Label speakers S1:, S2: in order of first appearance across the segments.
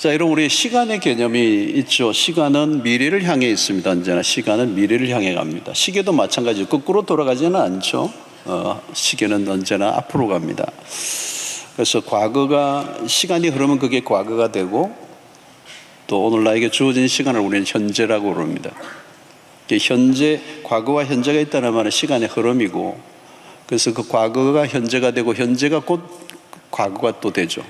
S1: 자, 여러분, 우리 시간의 개념이 있죠. 시간은 미래를 향해 있습니다. 언제나 시간은 미래를 향해 갑니다. 시계도 마찬가지로 거꾸로 돌아가지는 않죠. 시계는 언제나 앞으로 갑니다. 그래서 시간이 흐르면 그게 과거가 되고, 또 오늘 나에게 주어진 시간을 우리는 현재라고 부릅니다. 과거와 현재가 있다는 말은 시간의 흐름이고, 그래서 그 과거가 현재가 되고 현재가 곧 과거가 또 되죠.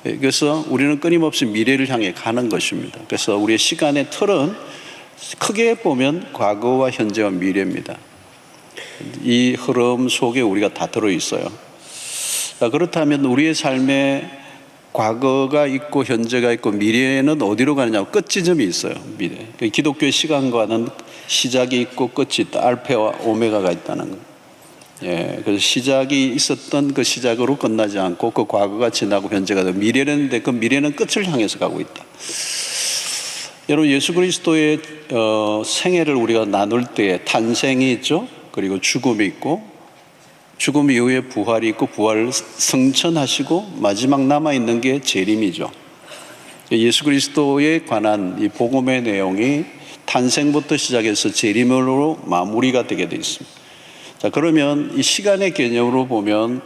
S1: 그래서 우리는 끊임없이 미래를 향해 가는 것입니다. 그래서 우리의 시간의 틀은 크게 보면 과거와 현재와 미래입니다. 이 흐름 속에 우리가 다 들어있어요. 그렇다면 우리의 삶에 과거가 있고 현재가 있고 미래는 어디로 가느냐? 끝 지점이 있어요. 미래. 기독교의 시간과는 시작이 있고 끝이 있다. 알파와 오메가가 있다는 거예요. 그래서 시작이 있었던 그 시작으로 끝나지 않고 그 과거가 지나고 현재가 되고 미래는데 그 미래는 끝을 향해서 가고 있다. 여러분, 예수 그리스도의 생애를 우리가 나눌 때 탄생이 있죠. 그리고 죽음이 있고 죽음 이후에 부활이 있고 부활을 승천하시고 마지막 남아있는 게 재림이죠. 예수 그리스도에 관한 이 복음의 내용이 탄생부터 시작해서 재림으로 마무리가 되게 되어 있습니다. 자, 그러면 이 시간의 개념으로 보면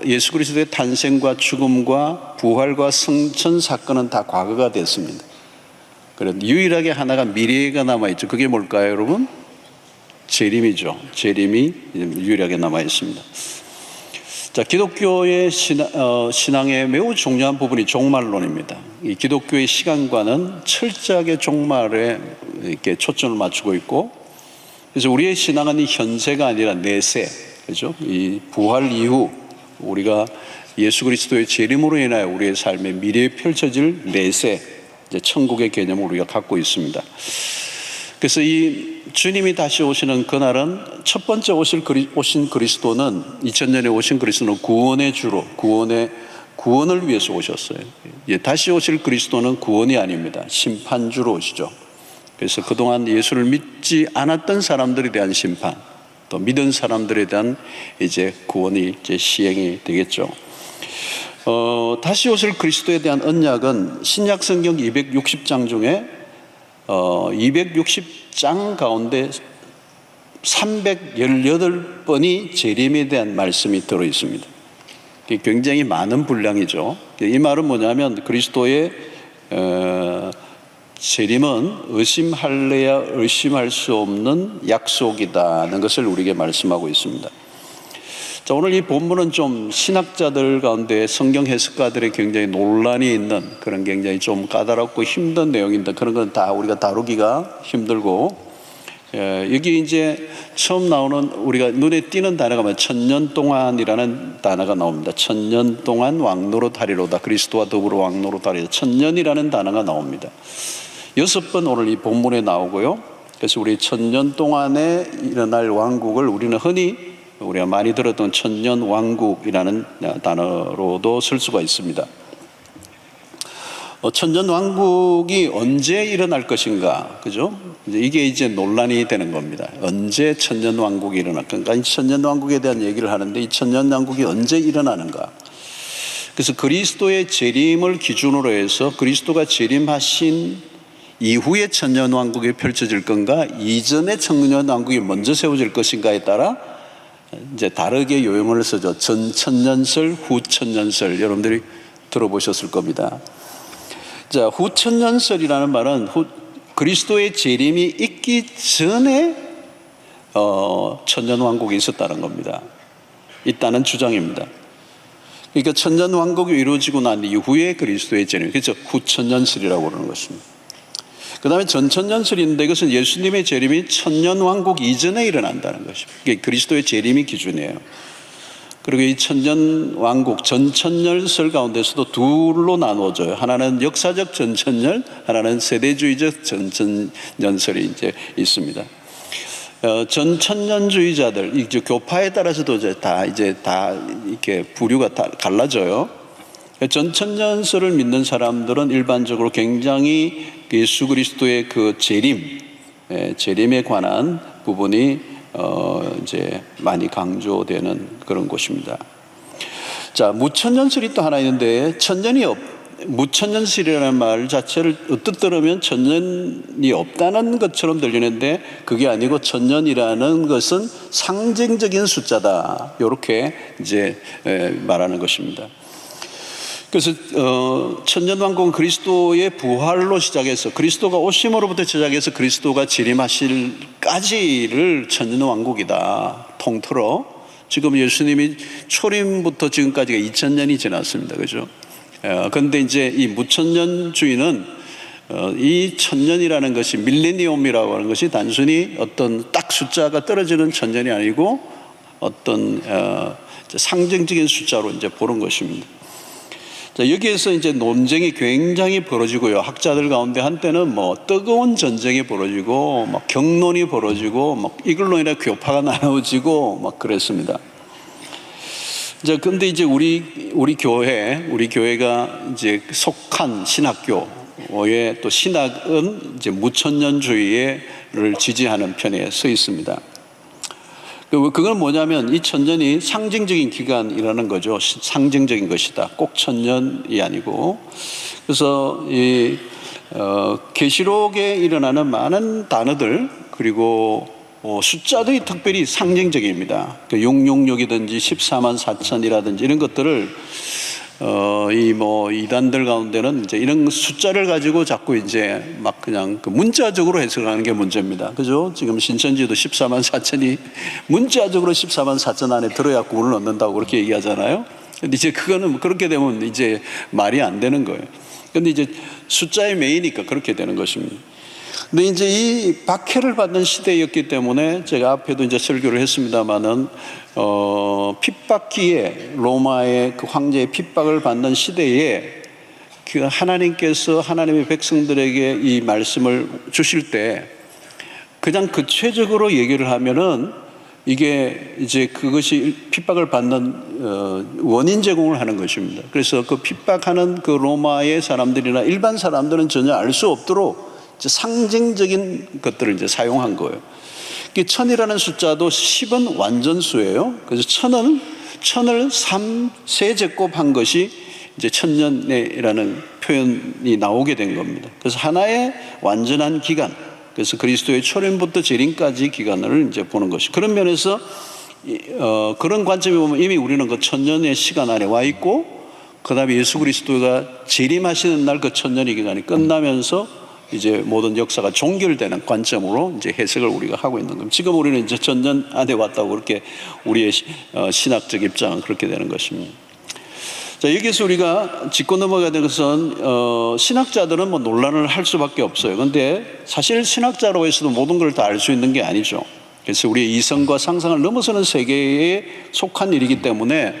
S1: 예수 그리스도의 탄생과 죽음과 부활과 승천 사건은 다 과거가 됐습니다. 그런데 유일하게 하나가 미래가 남아있죠. 그게 뭘까요, 여러분? 재림이죠. 재림이 유일하게 남아있습니다. 자, 기독교의 신앙의 매우 중요한 부분이 종말론입니다. 이 기독교의 시간관은 철저하게 종말에 이렇게 초점을 맞추고 있고, 그래서 우리의 신앙은 이 현세가 아니라 내세, 그죠? 이 부활 이후 우리가 예수 그리스도의 재림으로 인하여 우리의 삶의 미래에 펼쳐질 내세, 이제 천국의 개념을 우리가 갖고 있습니다. 그래서 이 주님이 다시 오시는 그날은 첫 번째 오신 그리스도는 2000년에 오신 그리스도는 구원의 주로 구원을 위해서 오셨어요. 다시 오실 그리스도는 구원이 아닙니다. 심판주로 오시죠. 그래서 그동안 예수를 믿지 않았던 사람들에 대한 심판, 또 믿은 사람들에 대한 이제 구원이 이제 시행이 되겠죠. 다시 오실 그리스도에 대한 언약은 신약 성경 260장 중에 260장 가운데 318번이 재림에 대한 말씀이 들어 있습니다. 굉장히 많은 분량이죠. 이 말은 뭐냐면 그리스도의 재림은 의심할래야 의심할 수 없는 약속이다는 것을 우리에게 말씀하고 있습니다. 자, 오늘 이 본문은 좀 신학자들 가운데 성경 해석가들의 굉장히 논란이 있는 그런 굉장히 좀 까다롭고 힘든 내용인데 그런 건 다 우리가 다루기가 힘들고, 여기 이제 처음 나오는 우리가 눈에 띄는 단어가 뭐냐, 천년 동안이라는 단어가 나옵니다. 천년 동안 왕노릇하리로다. 그리스도와 더불어 왕노릇하리로다. 천년이라는 단어가 나옵니다. 6번 오늘 이 본문에 나오고요. 그래서 우리 천년 동안에 일어날 왕국을 우리는 흔히 우리가 많이 들었던 천년 왕국이라는 단어로도 쓸 수가 있습니다. 천년 왕국이 언제 일어날 것인가, 그죠? 이게 이제 논란이 되는 겁니다. 언제 천년 왕국이 일어날 건가? 이 천년 왕국에 대한 얘기를 하는데 이 천년 왕국이 언제 일어나는가? 그래서 그리스도의 재림을 기준으로 해서 그리스도가 재림하신 이후에 천년왕국이 펼쳐질 건가, 이전에 천년왕국이 먼저 세워질 것인가에 따라 이제 다르게 요용을 쓰죠. 전천년설, 후천년설, 여러분들이 들어보셨을 겁니다. 자, 후천년설이라는 말은 그리스도의 재림이 있기 전에 천년왕국이 있었다는 겁니다. 있다는 주장입니다. 그러니까 천년왕국이 이루어지고 난 이후에 그리스도의 재림, 그래서 후천년설이라고 그러는 것입니다. 그 다음에 전천년설인데 이것은 예수님의 재림이 천년왕국 이전에 일어난다는 것입니다. 이게 그리스도의 재림이 기준이에요. 그리고 이 천년왕국, 전천년설 가운데서도 둘로 나누어져요. 하나는 역사적 전천년, 하나는 세대주의적 전천년설이 이제 있습니다. 전천년주의자들, 이제 교파에 따라서도 다 이렇게 부류가 다 갈라져요. 전천년설을 믿는 사람들은 일반적으로 굉장히 예수 그리스도의 그 재림에 관한 부분이 이제 많이 강조되는 그런 곳입니다. 자, 무천년설이 또 하나 있는데 천년이 무천년설이라는 말 자체를 어뜻 들으면 천년이 없다는 것처럼 들리는데 그게 아니고 천년이라는 것은 상징적인 숫자다. 이렇게 이제 말하는 것입니다. 그래서 천년왕국은 그리스도의 부활로 시작해서 그리스도가 오심으로부터 시작해서 그리스도가 재림하실까지를 천년왕국이다. 통틀어 지금 예수님이 초림부터 지금까지가 2000년이 지났습니다. 그죠? 그런데 이제 이 무천년주의는 이 천년이라는 것이 밀레니엄이라고 하는 것이 단순히 어떤 딱 숫자가 떨어지는 천년이 아니고 어떤 상징적인 숫자로 이제 보는 것입니다. 자, 여기에서 이제 논쟁이 굉장히 벌어지고요. 학자들 가운데 한때는 뭐 뜨거운 전쟁이 벌어지고 막 경론이 벌어지고 막 이걸로 인해 교파가 나눠지고 막 그랬습니다. 자, 근데 이제 우리 교회가 이제 속한 신학교의 또 신학은 이제 무천년주의를 지지하는 편에 서 있습니다. 그건 뭐냐면 이 천년이 상징적인 기간이라는 거죠. 상징적인 것이다. 꼭 천년이 아니고. 그래서 이 계시록에 일어나는 많은 단어들 그리고 숫자들이 특별히 상징적입니다. 666이든지 14만 4천이라든지 이런 것들을 이단들 가운데는 이제 이런 숫자를 가지고 자꾸 이제 막 그냥 그 문자적으로 해석하는 게 문제입니다. 그죠? 지금 신천지도 14만 4천이 문자적으로 14만 4천 안에 들어야 구원을 얻는다고 그렇게 얘기하잖아요. 근데 이제 그거는 그렇게 되면 이제 말이 안 되는 거예요. 근데 이제 숫자의 매이니까 그렇게 되는 것입니다. 근데 이제 이 박해를 받는 시대였기 때문에 제가 앞에도 이제 설교를 했습니다마는 핍박기에 로마의 그 황제의 핍박을 받는 시대에 그 하나님께서 하나님의 백성들에게 이 말씀을 주실 때 그냥 구체적으로 얘기를 하면은 이게 이제 그것이 핍박을 받는 원인 제공을 하는 것입니다. 그래서 그 핍박하는 그 로마의 사람들이나 일반 사람들은 전혀 알 수 없도록 상징적인 것들을 이제 사용한 거예요. 천이라는 숫자도 10은 완전수예요. 그래서 천을 3세제곱 한 것이 이제 천년이라는 표현이 나오게 된 겁니다. 그래서 하나의 완전한 기간, 그래서 그리스도의 초림부터 재림까지 기간을 이제 보는 것이. 그런 면에서 그런 관점에 보면 이미 우리는 그 천년의 시간 안에 와 있고, 그 다음에 예수 그리스도가 재림하시는 날 그 천년의 기간이 끝나면서 이제 모든 역사가 종결되는 관점으로 이제 해석을 우리가 하고 있는 겁니다. 지금 우리는 이제 천년 안에 왔다고 그렇게 우리의 신학적 입장은 그렇게 되는 것입니다. 자, 여기서 우리가 짚고 넘어가야 되는 것은 신학자들은 뭐 논란을 할 수밖에 없어요. 그런데 사실 신학자로 해서도 모든 걸 다 알 수 있는 게 아니죠. 그래서 우리의 이성과 상상을 넘어서는 세계에 속한 일이기 때문에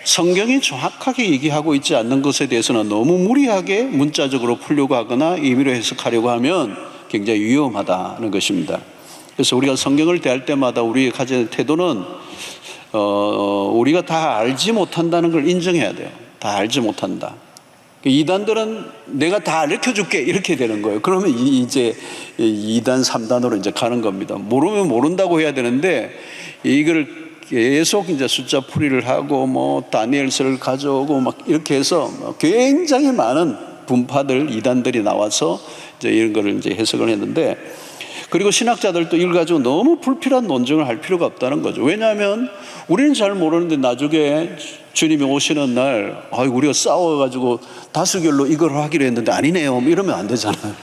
S1: 성경이 정확하게 얘기하고 있지 않는 것에 대해서는 너무 무리하게 문자적으로 풀려고 하거나 임의로 해석하려고 하면 굉장히 위험하다는 것입니다. 그래서 우리가 성경을 대할 때마다 우리의 가진 태도는 우리가 다 알지 못한다는 걸 인정해야 돼요. 다 알지 못한다. 이단들은 내가 다 가르쳐줄게 이렇게 되는 거예요. 그러면 이제 2단 3단으로 이제 가는 겁니다. 모르면 모른다고 해야 되는데 이걸 계속 이제 숫자 풀이를 하고 뭐 다니엘서를 가져오고 막 이렇게 해서 굉장히 많은 분파들 이단들이 나와서 이제 이런 거를 이제 해석을 했는데, 그리고 신학자들도 이걸 가지고 너무 불필요한 논쟁을 할 필요가 없다는 거죠. 왜냐하면 우리는 잘 모르는데 나중에 주님이 오시는 날 우리가 싸워가지고 다수결로 이걸 하기로 했는데 아니네요 이러면 안 되잖아요.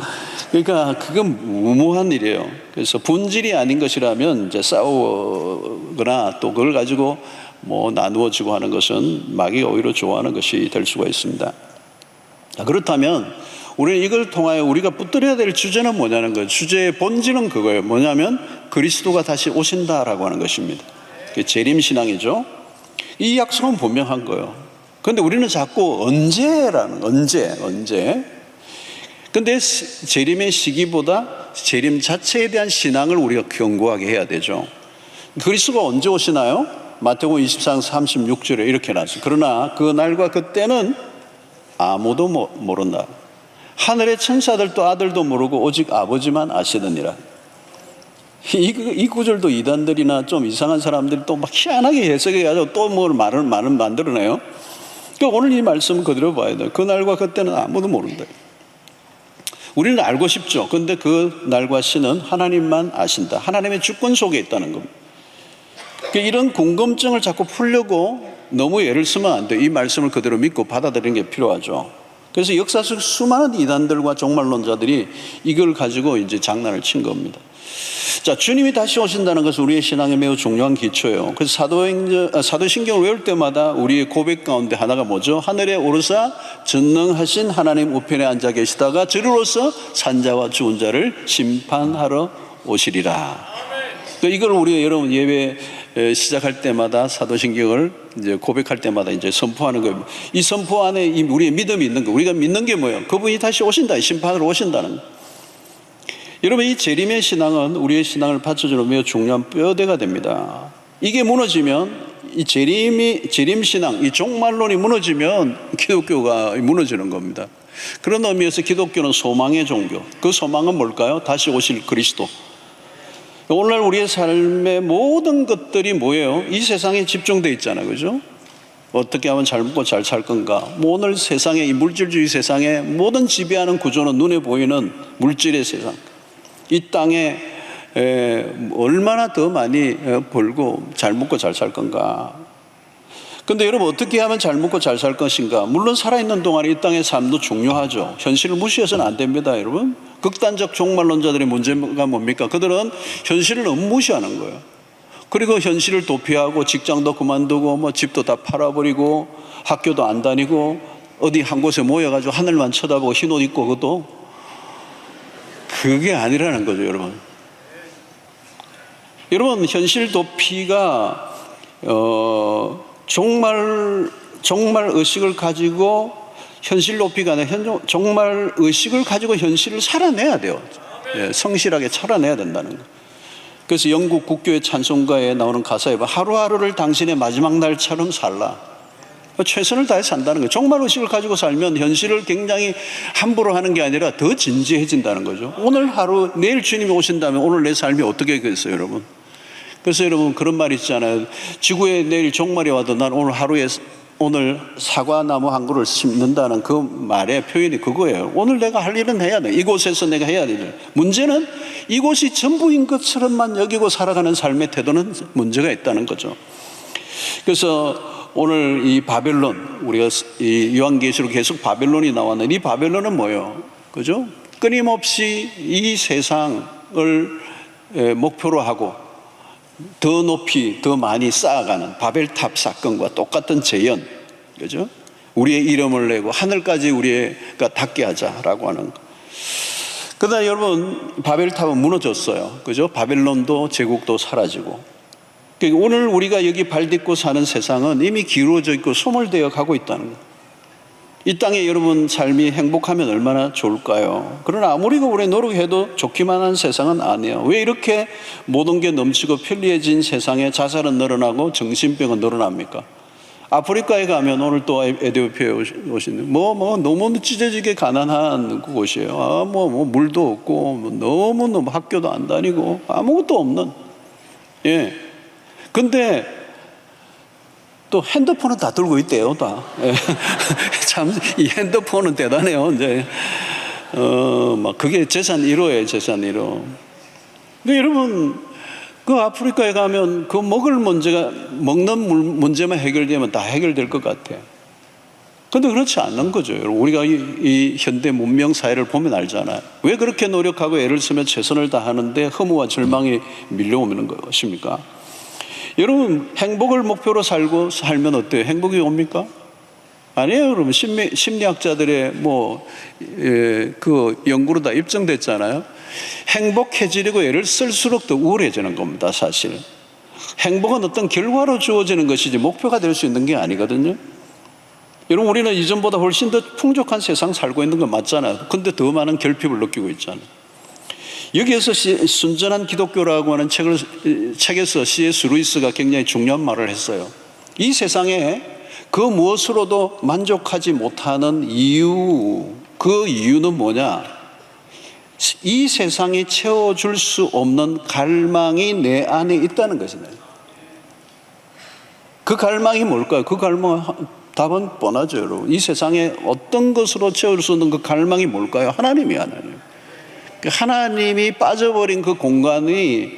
S1: 그러니까 그건 무모한 일이에요. 그래서 본질이 아닌 것이라면 이제 싸우거나 또 그걸 가지고 뭐 나누어지고 하는 것은 마귀가 오히려 좋아하는 것이 될 수가 있습니다. 그렇다면 우리는 이걸 통하여 우리가 붙들어야 될 주제는 뭐냐는 거예요. 주제의 본질은 그거예요. 뭐냐면 그리스도가 다시 오신다라고 하는 것입니다. 그게 재림신앙이죠. 이 약속은 분명한 거예요. 그런데 우리는 자꾸 언제 근데 재림의 시기보다 재림 자체에 대한 신앙을 우리가 견고하게 해야 되죠. 그리스도가 언제 오시나요? 마태복음 24장 36절에 이렇게 나왔어요. 그러나 그 날과 그때는 아무도 모른다. 하늘의 천사들도 아들도 모르고 오직 아버지만 아시느니라. 이 구절도 이단들이나 좀 이상한 사람들이 또 막 희한하게 해석해가지고 또 뭘 말을 만들어내요. 또 오늘 이 말씀을 그대로 봐야 돼요. 그 날과 그때는 아무도 모른다. 우리는 알고 싶죠. 근데 그 날과 시는 하나님만 아신다. 하나님의 주권 속에 있다는 겁니다. 이런 궁금증을 자꾸 풀려고 너무 애를 쓰면 안 돼요. 이 말씀을 그대로 믿고 받아들이는 게 필요하죠. 그래서 역사 속 수많은 이단들과 종말론자들이 이걸 가지고 이제 장난을 친 겁니다. 자, 주님이 다시 오신다는 것은 우리의 신앙에 매우 중요한 기초예요. 그래서 사도신경을 외울 때마다 우리의 고백 가운데 하나가 뭐죠? 하늘에 오르사 전능하신 하나님 우편에 앉아 계시다가 저리로서 산자와 죽은 자를 심판하러 오시리라. 이걸 우리 여러분 예배 시작할 때마다 사도신경을 이제 고백할 때마다 이제 선포하는 거예요. 이 선포 안에 우리의 믿음이 있는 거. 우리가 믿는 게 뭐예요? 그분이 다시 오신다. 심판으로 오신다는 거. 여러분, 이 재림의 신앙은 우리의 신앙을 받쳐주는 매우 중요한 뼈대가 됩니다. 이게 무너지면 이 재림 신앙, 이 종말론이 무너지면 기독교가 무너지는 겁니다. 그런 의미에서 기독교는 소망의 종교. 그 소망은 뭘까요? 다시 오실 그리스도. 오늘날 우리의 삶의 모든 것들이 뭐예요? 이 세상에 집중되어 있잖아요. 그죠? 어떻게 하면 잘 먹고 잘 살 건가? 오늘 세상에, 이 물질주의 세상에 모든 지배하는 구조는 눈에 보이는 물질의 세상. 이 땅에 얼마나 더 많이 벌고 잘 먹고 잘 살 건가? 근데 여러분, 어떻게 하면 잘 먹고 잘 살 것인가? 물론 살아있는 동안에 이 땅의 삶도 중요하죠. 현실을 무시해서는 안 됩니다, 여러분. 극단적 종말론자들의 문제가 뭡니까? 그들은 현실을 너무 무시하는 거예요. 그리고 현실을 도피하고 직장도 그만두고 뭐 집도 다 팔아버리고 학교도 안 다니고 어디 한 곳에 모여가지고 하늘만 쳐다보고 흰옷 입고 그것도 그게 아니라는 거죠, 여러분. 여러분, 현실 도피가 종말 의식을 가지고 현실 도피가 아니라 종말 의식을 가지고 현실을 살아내야 돼요. 성실하게 살아내야 된다는 거. 그래서 영국 국교의 찬송가에 나오는 가사에 봐. 하루하루를 당신의 마지막 날처럼 살라. 최선을 다해 산다는 거예요. 종말 의식을 가지고 살면 현실을 굉장히 함부로 하는 게 아니라 더 진지해진다는 거죠. 오늘 하루, 내일 주님이 오신다면 오늘 내 삶이 어떻게 되겠어요, 여러분? 그래서 여러분, 그런 말 있잖아요. 지구에 내일 종말이 와도 난 오늘 사과나무 한 그루를 심는다는 그 말의 표현이 그거예요. 오늘 내가 할 일은 해야 돼. 이곳에서 내가 해야 될 일. 문제는 이곳이 전부인 것처럼만 여기고 살아가는 삶의 태도는 문제가 있다는 거죠. 그래서 오늘 이 바벨론, 우리가 이 요한계시록 계속 바벨론이 나왔는데 이 바벨론은 뭐예요? 그죠? 끊임없이 이 세상을 목표로 하고 더 높이, 더 많이 쌓아가는 바벨탑 사건과 똑같은 재현, 그죠? 우리의 이름을 내고 하늘까지 우리가 닿게 하자라고 하는 거. 그러나 여러분, 바벨탑은 무너졌어요. 그죠? 바벨론도 제국도 사라지고. 오늘 우리가 여기 발 딛고 사는 세상은 이미 기울어져 있고 소멸되어 가고 있다는 거예요. 이 땅에 여러분 삶이 행복하면 얼마나 좋을까요? 그러나 아무리 우리 노력해도 좋기만 한 세상은 아니에요. 왜 이렇게 모든 게 넘치고 편리해진 세상에 자살은 늘어나고 정신병은 늘어납니까? 아프리카에 가면 오늘 또 에티오피아에 오시는 너무 찢어지게 가난한 곳이에요. 물도 없고 너무 학교도 안 다니고 아무것도 없는. 예. 근데 또 핸드폰은 다 들고 있대요, 다. 참, 이 핸드폰은 대단해요, 이제. 그게 재산 1호예요, 재산 1호. 근데 여러분, 그 아프리카에 가면 그 먹는 문제만 해결되면 다 해결될 것 같아. 근데 그렇지 않는 거죠, 여러분. 우리가 이 현대 문명 사회를 보면 알잖아요. 왜 그렇게 노력하고 애를 쓰며 최선을 다하는데 허무와 절망이 밀려오는 것입니까? 여러분, 행복을 목표로 살면 어때요? 행복이 옵니까? 아니에요, 여러분. 심리학자들의 그 연구로 다 입증됐잖아요. 행복해지려고 애를 쓸수록 더 우울해지는 겁니다, 사실. 행복은 어떤 결과로 주어지는 것이지 목표가 될 수 있는 게 아니거든요. 여러분, 우리는 이전보다 훨씬 더 풍족한 세상 살고 있는 건 맞잖아요. 근데 더 많은 결핍을 느끼고 있잖아요. 여기에서 순전한 기독교라고 하는 책에서 C.S. 루이스가 굉장히 중요한 말을 했어요. 이 세상에 그 무엇으로도 만족하지 못하는 이유, 그 이유는 뭐냐? 이 세상이 채워줄 수 없는 갈망이 내 안에 있다는 것이네요. 그 갈망이 뭘까요? 그 갈망은 답은 뻔하죠, 여러분. 이 세상에 어떤 것으로 채울 수 있는 그 갈망이 뭘까요? 하나님이 하나님. 하나님이 빠져버린 그 공간이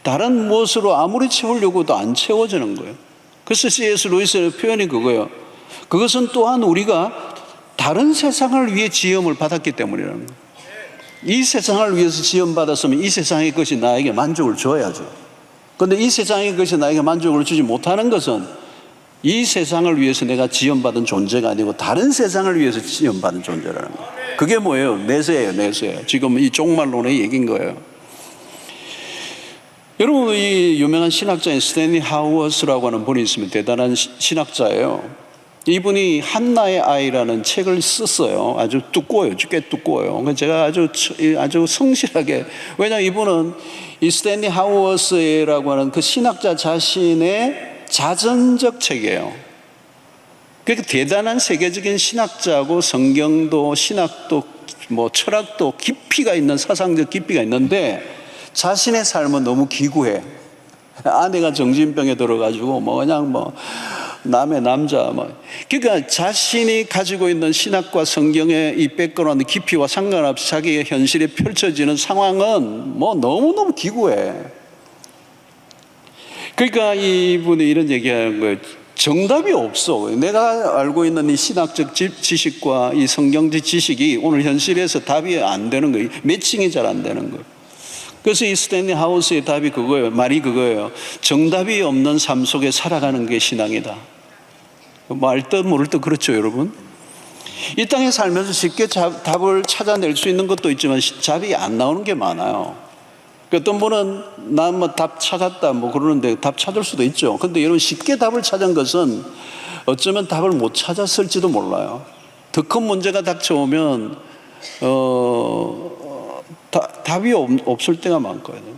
S1: 다른 무엇으로 아무리 채우려고도 안 채워지는 거예요. 그래서 C.S. 루이스의 표현이 그거예요. 그것은 또한 우리가 다른 세상을 위해 지음을 받았기 때문이라는 거예요. 이 세상을 위해서 지음받았으면 이 세상의 것이 나에게 만족을 줘야죠. 그런데 이 세상의 것이 나에게 만족을 주지 못하는 것은 이 세상을 위해서 내가 지음받은 존재가 아니고 다른 세상을 위해서 지음받은 존재라는 거예요. 그게 뭐예요? 내세예요, 내세. 지금 이 종말론의 얘기인 거예요. 여러분, 이 유명한 신학자인 스탠리 하우어스라고 하는 분이 있으면 대단한 신학자예요. 이분이 한나의 아이라는 책을 썼어요. 아주 두꺼워요. 꽤 두꺼워요. 제가 아주 성실하게, 왜냐하면 이분은 이 스탠리 하우어스라고 하는 그 신학자 자신의 자전적 책이에요. 그러니까 대단한 세계적인 신학자고 성경도 신학도 뭐 철학도 깊이가 있는 사상적 깊이가 있는데 자신의 삶은 너무 기구해. 아내가 정신병에 들어가지고 뭐 그냥 뭐 남의 남자 뭐. 그러니까 자신이 가지고 있는 신학과 성경의 이 백그라운드 깊이와 상관없이 자기의 현실에 펼쳐지는 상황은 뭐 너무너무 기구해. 그러니까 이분이 이런 얘기하는 거예요. 정답이 없어. 내가 알고 있는 이 신학적 지식과 이 성경적 지식이 오늘 현실에서 답이 안 되는 거예요. 매칭이 잘 안 되는 거예요. 그래서 이 스탠리 하우스의 답이 그거예요. 말이 그거예요. 정답이 없는 삶 속에 살아가는 게 신앙이다. 뭐 알 듯 모를 듯 그렇죠, 여러분? 이 땅에 살면서 쉽게 답을 찾아낼 수 있는 것도 있지만 답이 안 나오는 게 많아요. 어떤 분은 난 뭐 답 찾았다 뭐 그러는데 답 찾을 수도 있죠. 근데 여러분, 쉽게 답을 찾은 것은 어쩌면 답을 못 찾았을지도 몰라요. 더 큰 문제가 닥쳐오면 답이 없을 때가 많거든요.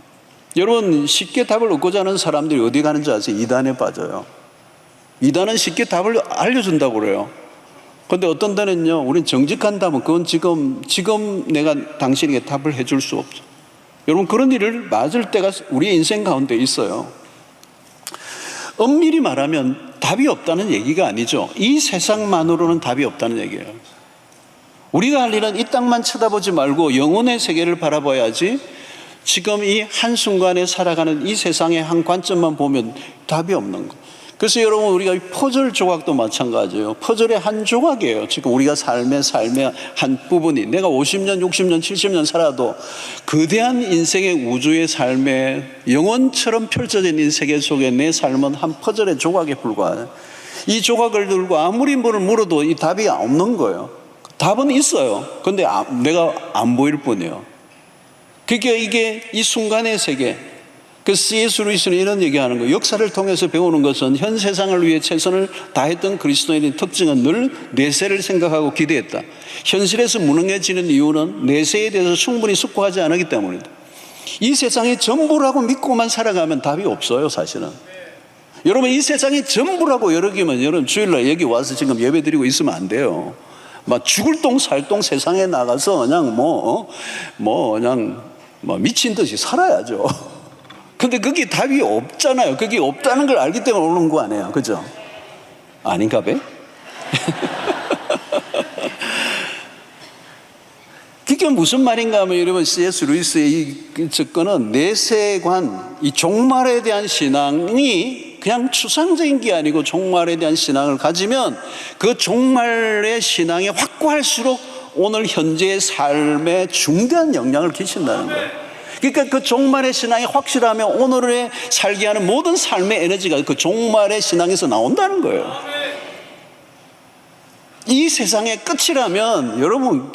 S1: 여러분, 쉽게 답을 얻고자 하는 사람들이 어디 가는지 아세요? 이단에 빠져요. 이단은 쉽게 답을 알려준다고 그래요. 그런데 어떤 데는요, 우린 정직한 답은 그건 지금 내가 당신에게 답을 해줄 수 없어. 여러분, 그런 일을 맞을 때가 우리 인생 가운데 있어요. 엄밀히 말하면 답이 없다는 얘기가 아니죠. 이 세상만으로는 답이 없다는 얘기예요. 우리가 할 일은 이 땅만 쳐다보지 말고 영혼의 세계를 바라봐야지, 지금 이 한순간에 살아가는 이 세상의 한 관점만 보면 답이 없는 거예요. 그래서 여러분, 우리가 이 퍼즐 조각도 마찬가지예요. 퍼즐의 한 조각이에요. 지금 우리가 삶의 한 부분이, 내가 50년, 60년, 70년 살아도 거대한 인생의 우주의 삶에 영혼처럼 펼쳐진 이 세계 속에 내 삶은 한 퍼즐의 조각에 불과해요. 이 조각을 들고 아무리 뭐를 물어도 이 답이 없는 거예요. 답은 있어요. 근데 내가 안 보일 뿐이에요. 그러니까 이게 이 순간의 세계. 그 C.S. 루이스는 이런 얘기하는 거예요. 역사를 통해서 배우는 것은 현 세상을 위해 최선을 다했던 그리스도인의 특징은 늘 내세를 생각하고 기대했다. 현실에서 무능해지는 이유는 내세에 대해서 충분히 숙고하지 않았기 때문이다. 이 세상이 전부라고 믿고만 살아가면 답이 없어요, 사실은. 여러분, 이 세상이 전부라고 여기면 여러분 주일날 여기 와서 지금 예배 드리고 있으면 안 돼요. 막 죽을 똥 살 똥 세상에 나가서 그냥 그냥 미친 듯이 살아야죠. 근데 그게 답이 없잖아요. 그게 없다는 걸 알기 때문에 오는 거 아니에요. 그죠? 아닌가 봐? 그게 무슨 말인가 하면 여러분, C.S. 루이스의 이 접근은 내세관, 이 종말에 대한 신앙이 그냥 추상적인 게 아니고 종말에 대한 신앙을 가지면 그 종말의 신앙이 확고할수록 오늘 현재의 삶에 중대한 영향을 끼친다는 거예요. 그러니까 그 종말의 신앙이 확실하면 오늘에 살게 하는 모든 삶의 에너지가 그 종말의 신앙에서 나온다는 거예요. 이 세상의 끝이라면 여러분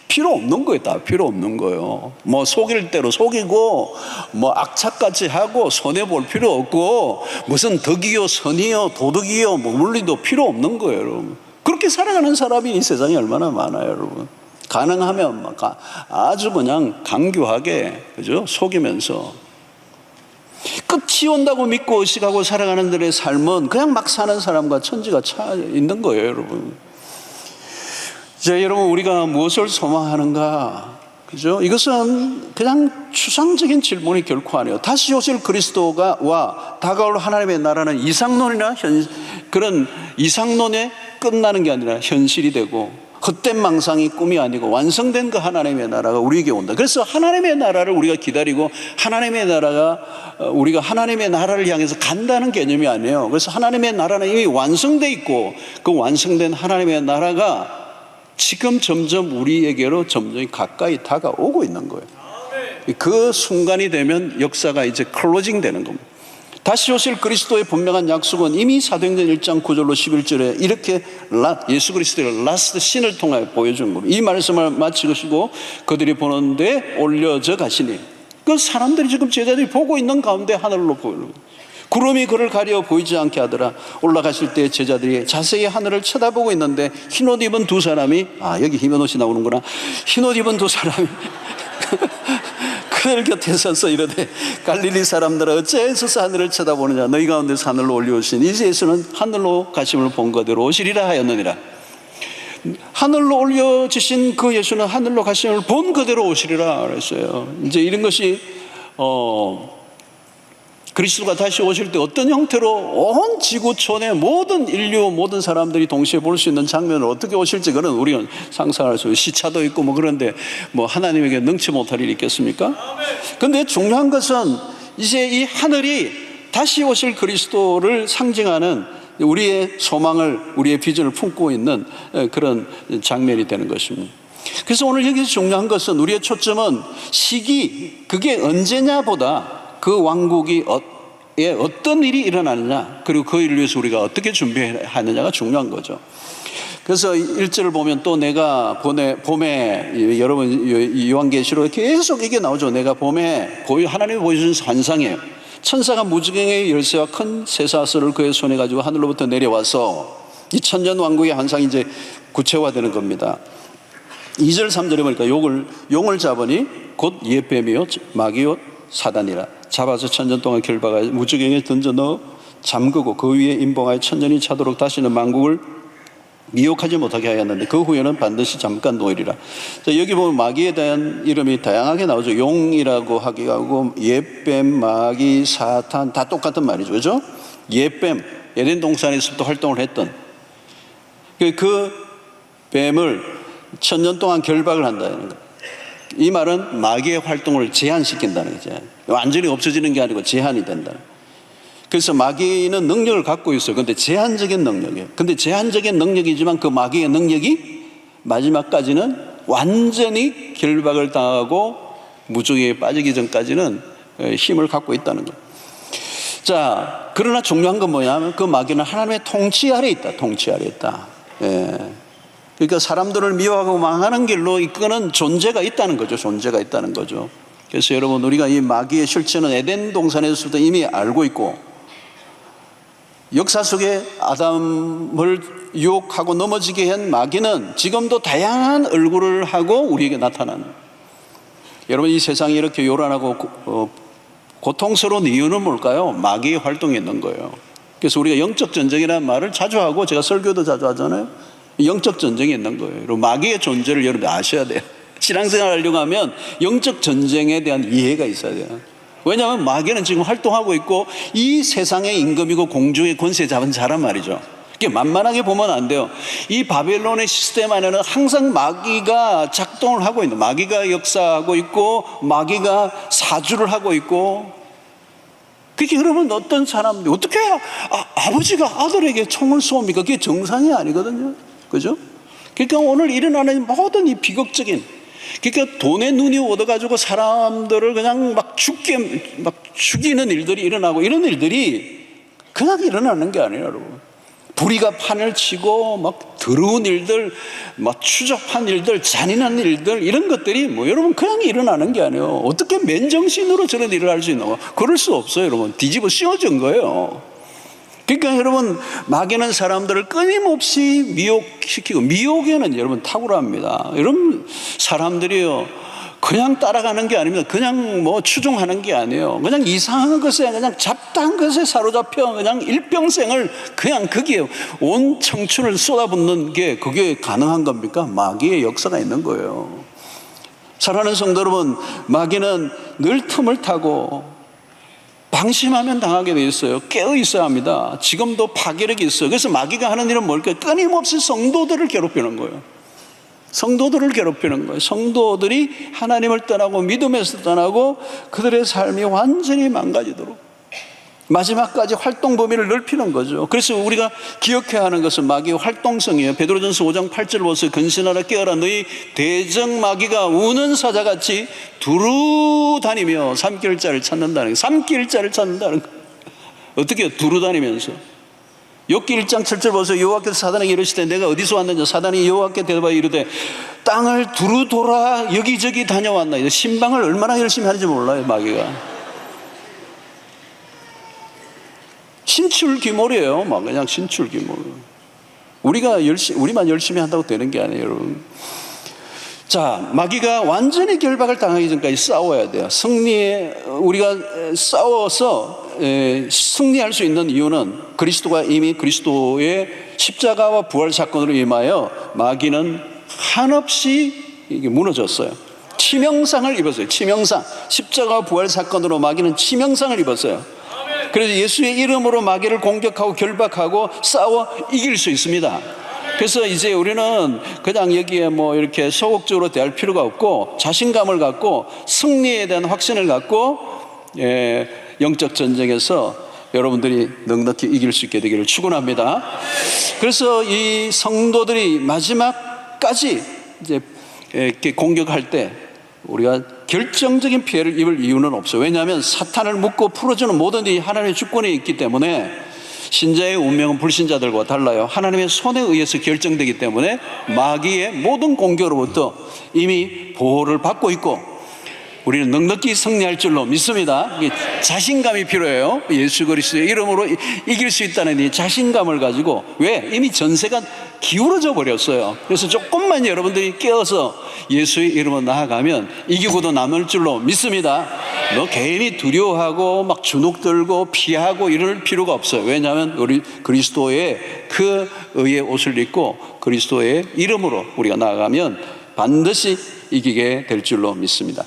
S1: 필요 없는 거예요. 다 필요 없는 거예요. 뭐 속일 대로 속이고 뭐 악착같이 하고 손해볼 필요 없고 무슨 덕이요 선이요 도덕이요 뭐 물리도 필요 없는 거예요, 여러분. 그렇게 살아가는 사람이 이 세상에 얼마나 많아요, 여러분. 가능하면 아주 그냥 강교하게, 그죠? 속이면서 끝이 온다고 믿고 의식하고 살아가는 들의 삶은 그냥 막 사는 사람과 천지가 차 있는 거예요, 여러분. 이제 여러분, 우리가 무엇을 소망하는가? 그죠? 이것은 그냥 추상적인 질문이 결코 아니에요. 다시 오실 그리스도와 다가올 하나님의 나라는 이상론이나 그런 이상론에 끝나는 게 아니라 현실이 되고, 헛된 망상이 꿈이 아니고 완성된 그 하나님의 나라가 우리에게 온다. 그래서 하나님의 나라를 우리가 기다리고, 하나님의 나라가 우리가 하나님의 나라를 향해서 간다는 개념이 아니에요. 그래서 하나님의 나라는 이미 완성되어 있고, 그 완성된 하나님의 나라가 지금 점점 우리에게로 점점 가까이 다가오고 있는 거예요. 그 순간이 되면 역사가 이제 클로징 되는 겁니다. 다시 오실 그리스도의 분명한 약속은 이미 사도행전 1장 9절로 11절에 이렇게 예수 그리스도의 라스트 신을 통하여 보여준 겁니다. 이 말씀을 마치시고 그들이 보는데 올려져 가시니, 그 사람들이 지금 제자들이 보고 있는 가운데 하늘로 보이는 거예요. 구름이 그를 가려 보이지 않게 하더라. 올라가실 때 제자들이 자세히 하늘을 쳐다보고 있는데 흰옷 입은 두 사람이, 여기 흰옷이 나오는구나. 흰옷 입은 두 사람이 그들 곁에 서서 이르되, 갈릴리 사람들아 어찌해서 하늘을 쳐다보느냐. 너희 가운데서 하늘로 올려오신 이 예수는 하늘로 가심을 본 그대로 오시리라 하였느니라. 하늘로 올려주신 그 예수는 하늘로 가심을 본 그대로 오시리라 그랬어요. 이제 이런 것이 그리스도가 다시 오실 때 어떤 형태로 온 지구촌의 모든 인류, 모든 사람들이 동시에 볼 수 있는 장면을 어떻게 오실지, 그건 우리는 상상할 수 있어요. 시차도 있고 그런데 하나님에게 능치 못할 일이 있겠습니까? 그런데 중요한 것은 이제 이 하늘이 다시 오실 그리스도를 상징하는 우리의 소망을, 우리의 비전을 품고 있는 그런 장면이 되는 것입니다. 그래서 오늘 여기서 중요한 것은, 우리의 초점은 시기, 그게 언제냐보다 그 왕국이 어떤 일이 일어나느냐, 그리고 그 일을 위해서 우리가 어떻게 준비하느냐가 중요한 거죠. 그래서 1절을 보면 또 내가 봄에 여러분 요한계시록에 계속 이게 나오죠. 내가 봄에 하나님이 보여주신 환상이에요. 천사가 무지개의 열쇠와 큰 쇠사슬을 그의 손에 가지고 하늘로부터 내려와서 이 천년 왕국의 환상이 이제 구체화되는 겁니다. 2절 3절에 보니까 용을 잡으니 곧 옛뱀이요 마귀요 사단이라. 잡아서 천년 동안 결박하여 무지개에 던져 넣어 잠그고 그 위에 임봉하여 천년이 차도록 다시는 만국을 미혹하지 못하게 하였는데 그 후에는 반드시 잠깐 놓으리라. 자, 여기 보면 마귀에 대한 이름이 다양하게 나오죠. 용이라고 하기도 하고 옛뱀, 마귀, 사탄 다 똑같은 말이죠. 그죠? 옛뱀, 에덴 동산에서부터 활동을 했던 그 뱀을 천년 동안 결박을 한다는 거예요. 이 말은 마귀의 활동을 제한시킨다는 거죠. 완전히 없어지는 게 아니고 제한이 된다. 그래서 마귀는 능력을 갖고 있어요. 그런데 제한적인 능력이에요. 그런데 제한적인 능력이지만 그 마귀의 능력이 마지막까지는 완전히 결박을 당하고 무지개에 빠지기 전까지는 힘을 갖고 있다는 거예요. 자, 그러나 중요한 건 뭐냐면 그 마귀는 하나님의 통치 아래 있다. 통치 아래 있다. 그러니까 사람들을 미워하고 망하는 길로 이끄는 존재가 있다는 거죠. 존재가 있다는 거죠. 그래서 여러분, 우리가 이 마귀의 실체는 에덴 동산에서부터 이미 알고 있고, 역사 속에 아담을 유혹하고 넘어지게 한 마귀는 지금도 다양한 얼굴을 하고 우리에게 나타나는, 여러분 이 세상이 이렇게 요란하고 고통스러운 이유는 뭘까요? 마귀의 활동이 있는 거예요. 그래서 우리가 영적 전쟁이라는 말을 자주 하고, 제가 설교도 자주 하잖아요. 영적 전쟁이 있는 거예요. 여러분, 마귀의 존재를 여러분 아셔야 돼요. 신앙생활 하려고 하면 영적 전쟁에 대한 이해가 있어야 돼요. 왜냐하면 마귀는 지금 활동하고 있고 이 세상의 임금이고 공중의 권세 잡은 자란 말이죠. 이게 만만하게 보면 안 돼요. 이 바벨론의 시스템 안에는 항상 마귀가 작동을 하고 있는, 마귀가 역사하고 있고 마귀가 사주를 하고 있고. 그게 그러면 어떤 사람들이 어떻게 아버지가 아들에게 총을 쏘입니까? 그게 정상이 아니거든요. 그죠? 그러니까 오늘 일어나는 모든 이 비극적인, 그러니까 돈에 눈이 얻어가지고 사람들을 그냥 막 죽이는 일들이 일어나고, 이런 일들이 그냥 일어나는 게 아니에요, 여러분. 불의가 판을 치고 막 더러운 일들, 막 추잡한 일들, 잔인한 일들, 이런 것들이 여러분 그냥 일어나는 게 아니에요. 어떻게 맨정신으로 저런 일을 할 수 있나? 그럴 수 없어요, 여러분. 뒤집어 씌워진 거예요. 그러니까 여러분, 마귀는 사람들을 끊임없이 미혹시키고, 미혹에는 여러분 탁월합니다. 여러분, 사람들이요 그냥 따라가는 게 아닙니다. 그냥 추종하는 게 아니에요. 그냥 이상한 것에, 그냥 잡다한 것에 사로잡혀 그냥 일평생을 그냥 거기에 온 청춘을 쏟아붓는 게, 그게 가능한 겁니까? 마귀의 역사가 있는 거예요. 사랑하는 성도 여러분, 마귀는 늘 틈을 타고 방심하면 당하게 돼 있어요. 깨어 있어야 합니다. 지금도 파괴력이 있어요. 그래서 마귀가 하는 일은 뭘까요? 끊임없이 성도들을 괴롭히는 거예요. 성도들을 괴롭히는 거예요. 성도들이 하나님을 떠나고 믿음에서 떠나고 그들의 삶이 완전히 망가지도록 마지막까지 활동 범위를 넓히는 거죠. 그래서 우리가 기억해야 하는 것은 마귀의 활동성이에요. 베드로전서 5장 8절 보세요. 근신하라 깨어라 너희 대적 마귀가 우는 사자같이 두루 다니며 삼킬 자를 찾는다는 거예요. 삼킬 자를 찾는다는 거예요. 어떻게 해요? 두루 다니면서. 욥기 1장 7절 보세요. 여호와께서 사단에게 이르시되 내가 어디서 왔느냐. 사단이 여호와께 대답하여 이르되 땅을 두루 돌아 여기저기 다녀왔나이다. 신방을 얼마나 열심히 하는지 몰라요, 마귀가. 신출귀몰이에요. 막 그냥 신출귀몰. 우리만 열심히 한다고 되는 게 아니에요, 여러분. 자, 마귀가 완전히 결박을 당하기 전까지 싸워야 돼요. 우리가 싸워서 승리할 수 있는 이유는 그리스도가 이미 그리스도의 십자가와 부활 사건으로 임하여 마귀는 한없이 무너졌어요. 치명상을 입었어요. 치명상. 십자가와 부활 사건으로 마귀는 치명상을 입었어요. 그래서 예수의 이름으로 마귀를 공격하고 결박하고 싸워 이길 수 있습니다. 그래서 이제 우리는 그냥 여기에 뭐 이렇게 소극적으로 대할 필요가 없고 자신감을 갖고 승리에 대한 확신을 갖고 영적 전쟁에서 여러분들이 넉넉히 이길 수 있게 되기를 축원합니다. 그래서 이 성도들이 마지막까지 이제 이렇게 공격할 때 우리가 결정적인 피해를 입을 이유는 없어요. 왜냐하면 사탄을 묶고 풀어주는 모든 일이 하나님의 주권에 있기 때문에 신자의 운명은 불신자들과 달라요. 하나님의 손에 의해서 결정되기 때문에 마귀의 모든 공격으로부터 이미 보호를 받고 있고 우리는 넉넉히 승리할 줄로 믿습니다. 자신감이 필요해요. 예수 그리스도의 이름으로 이길 수 있다는 이 자신감을 가지고. 왜? 이미 전세가 기울어져 버렸어요. 그래서 조금만 여러분들이 깨어서 예수의 이름으로 나아가면 이기고도 남을 줄로 믿습니다. 너 괜히 두려워하고 막 주눅 들고 피하고 이럴 필요가 없어요. 왜냐하면 우리 그리스도의 그 의의 옷을 입고 그리스도의 이름으로 우리가 나아가면 반드시 이기게 될 줄로 믿습니다.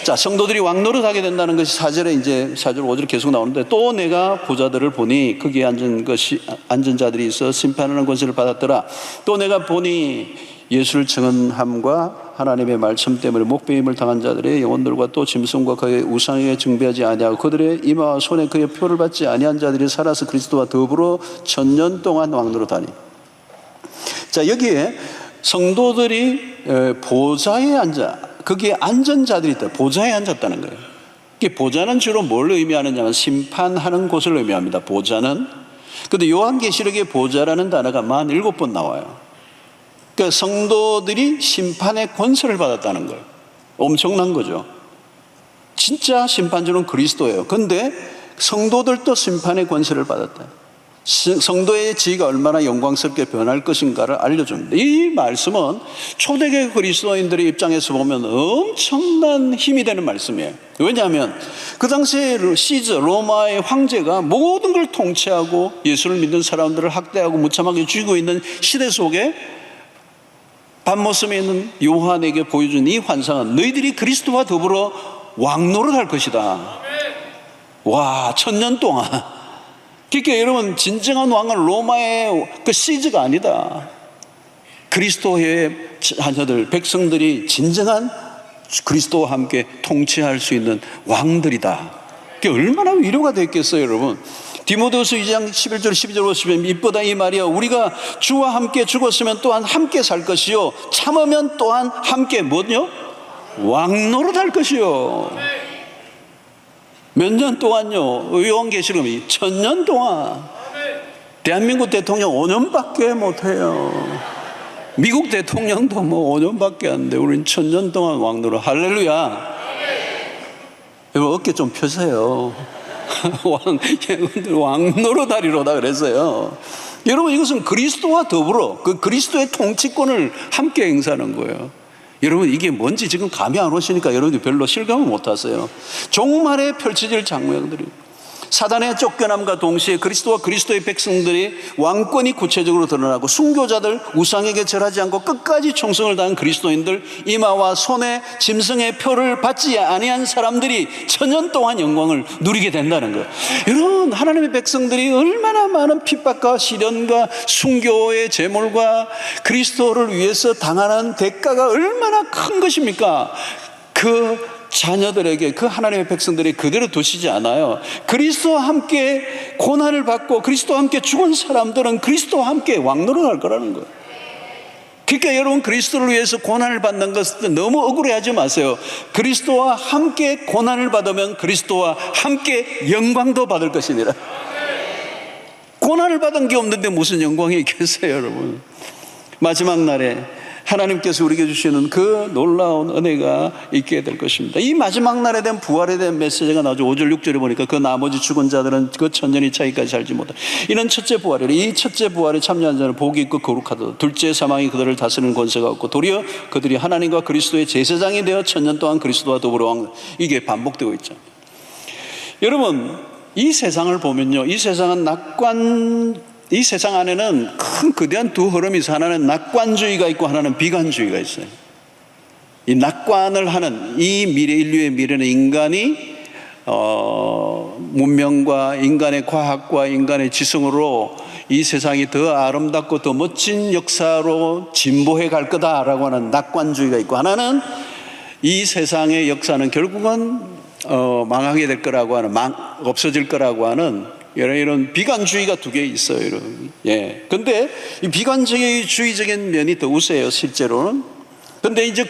S1: 자, 성도들이 왕노릇 하게 된다는 것이 4절에 이제 4절 5절 계속 나오는데 또 내가 보자들을 보니 거기에 앉은 자들이 있어 심판하는 권세를 받았더라. 또 내가 보니 예수를 증언함과 하나님의 말씀 때문에 목배임을 당한 자들의 영혼들과 또 짐승과 그의 우상에게 증배하지 아니하고 그들의 이마와 손에 그의 표를 받지 아니한 자들이 살아서 그리스도와 더불어 1000년 동안 왕노릇하니. 자, 여기에 성도들이 보좌에 앉아, 거기에 앉은 자들이 있다. 보좌에 앉았다는 거예요. 보좌는 주로 뭘 의미하느냐면 심판하는 곳을 의미합니다. 보좌는. 근데 요한계시록에 보좌라는 단어가 47번 나와요. 그러니까 성도들이 심판의 권세를 받았다는 거예요. 엄청난 거죠. 진짜 심판주는 그리스도예요. 근데 성도들도 심판의 권세를 받았다. 성도의 지위가 얼마나 영광스럽게 변할 것인가를 알려줍니다. 이 말씀은 초대교회 그리스도인들의 입장에서 보면 엄청난 힘이 되는 말씀이에요. 왜냐하면 그 당시에 시저 로마의 황제가 모든 걸 통치하고 예수를 믿는 사람들을 학대하고 무참하게 죽이고 있는 시대 속에 밤모습에 있는 요한에게 보여준 이 환상은 너희들이 그리스도와 더불어 왕노릇할 것이다. 와, 1000년 동안. 그러니까 여러분, 진정한 왕은 로마의 그 시즈가 아니다. 그리스도의 자녀들, 백성들이 진정한 그리스도와 함께 통치할 수 있는 왕들이다. 그게 얼마나 위로가 됐겠어요, 여러분. 디모데후서 2장 11절 12절 보시면 이쁘다 이 말이야. 우리가 주와 함께 죽었으면 또한 함께 살 것이요 참으면 또한 함께 뭐요? 왕노릇할 것이요. 몇 년 동안요? 요한계시록이 1000년 동안. 대한민국 대통령 5년밖에 못해요. 미국 대통령도 뭐 5년밖에 안 돼. 우린 1000년 동안 왕노릇. 할렐루야. 여러분 어깨 좀 펴세요. 왕노릇하리로다 그랬어요. 여러분 이것은 그리스도와 더불어 그 그리스도의 통치권을 함께 행사하는 거예요. 여러분 이게 뭔지 지금 감이 안 오시니까 여러분이 별로 실감을 못 하세요. 종말에 펼쳐질 장면들이 사단의 쫓겨남과 동시에 그리스도와 그리스도의 백성들이 왕권이 구체적으로 드러나고 순교자들, 우상에게 절하지 않고 끝까지 충성을 다한 그리스도인들, 이마와 손에 짐승의 표를 받지 아니한 사람들이 천년 동안 영광을 누리게 된다는 거예요. 여러분, 하나님의 백성들이 얼마나 많은 핍박과 시련과 순교의 제물과 그리스도를 위해서 당하는 대가가 얼마나 큰 것입니까? 그 자녀들에게, 그 하나님의 백성들이 그대로 두시지 않아요. 그리스도와 함께 고난을 받고 그리스도와 함께 죽은 사람들은 그리스도와 함께 왕노릇할 거라는 거예요. 그러니까 여러분, 그리스도를 위해서 고난을 받는 것은 너무 억울해하지 마세요. 그리스도와 함께 고난을 받으면 그리스도와 함께 영광도 받을 것이니라. 고난을 받은 게 없는데 무슨 영광이 있겠어요, 여러분. 마지막 날에 하나님께서 우리에게 주시는 그 놀라운 은혜가 있게 될 것입니다. 이 마지막 날에 대한 부활에 대한 메시지가 나오죠. 5절 6절에 보니까 그 나머지 죽은 자들은 그 천년이 차기까지 살지 못한다. 이는 첫째 부활이라. 이 첫째 부활에 참여한 자는 복이 있고 거룩하다. 둘째 사망이 그들을 다스리는 권세가 없고 도리어 그들이 하나님과 그리스도의 제사장이 되어 천년 동안 그리스도와 더불어 왕. 이게 반복되고 있죠. 여러분, 이 세상을 보면요, 이 세상은 이 세상 안에는 큰 거대한 두 흐름이 있어요. 하나는 낙관주의가 있고 하나는 비관주의가 있어요. 이 낙관을 하는 이 미래, 인류의 미래는 인간이 문명과 인간의 과학과 인간의 지성으로 이 세상이 더 아름답고 더 멋진 역사로 진보해 갈 거다라고 하는 낙관주의가 있고, 하나는 이 세상의 역사는 결국은 망하게 될 거라고 하는, 없어질 거라고 하는 이런 비관주의가 두 개 있어요, 이런. 예. 근데 이 비관주의적인 면이 더 우세요, 실제로는. 근데 이제